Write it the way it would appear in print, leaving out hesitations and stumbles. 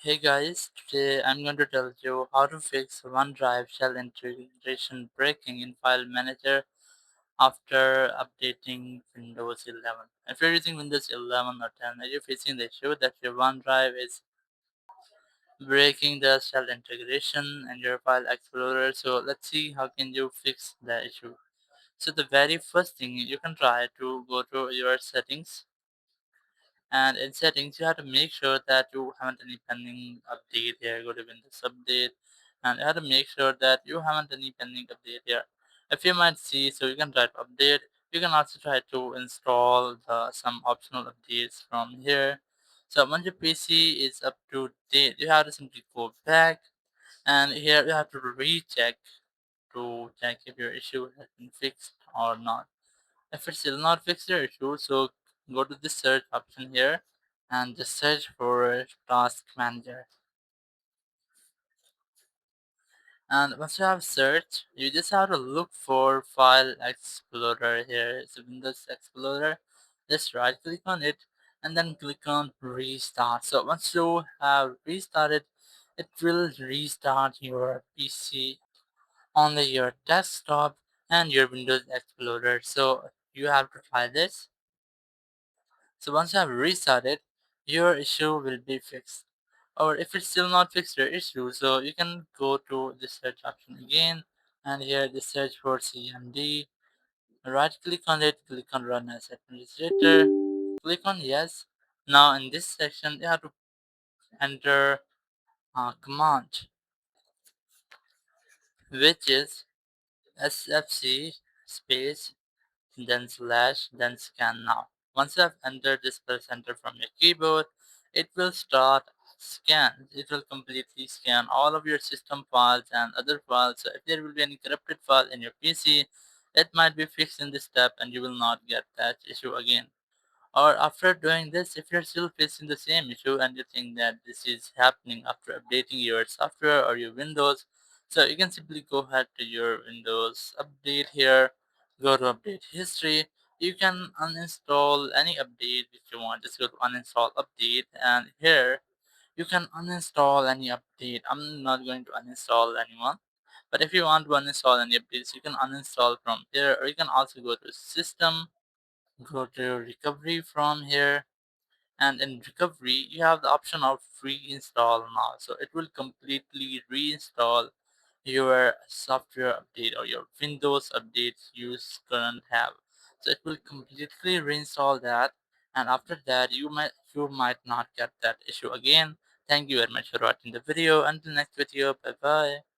Hey guys, today I'm going to tell you how to fix OneDrive shell integration breaking in File Manager after updating Windows 11. If you're using Windows 11 or 10, are you facing the issue that your OneDrive is breaking the shell integration in your File Explorer? So let's see how can you fix the issue. So the very first thing you can try to go to your settings, and in settings, you have to make sure that you haven't any pending update here. Go to Windows Update, and you have to make sure that you haven't any pending update here. If you might see, so you can try to update. You can also try to install some optional updates from here. So once your PC is up to date, you have to simply go back, and here you have to recheck to check if your issue has been fixed or not. If it's still not fixed your issue, so go to the search option here and just search for Task Manager. And once you have searched, you just have to look for File Explorer here. It's a Windows Explorer. Just right click on it and then click on Restart. So once you have restarted, it will restart your PC, only your desktop and your Windows Explorer. So you have to try this. So once you have restarted, your issue will be fixed. Or if it's still not fixed your issue, so you can go to the search option again, and here the search for CMD. Right click on it, click on Run as Administrator, click on Yes. Now in this section, you have to enter a command, which is sfc space then slash, then scan now. Once you have entered this press enter from your keyboard, it will start scan. It will completely scan all of your system files and other files. So if there will be any corrupted file in your PC, it might be fixed in this step and you will not get that issue again. Or after doing this, if you're still facing the same issue and you think that this is happening after updating your software or your Windows, so you can simply go ahead to your Windows update here, go to update history. You can uninstall any update which you want. Just go to uninstall update, and here you can uninstall any update. I'm not going to uninstall anyone, but if you want to uninstall any updates, you can uninstall from here, or you can also go to system, go to recovery from here, and in recovery you have the option of reinstall now, so it will completely reinstall your software update or your Windows updates you current have. So it will completely reinstall that, and after that you might not get that issue again. Thank you very much for watching the video. Until next video, bye bye.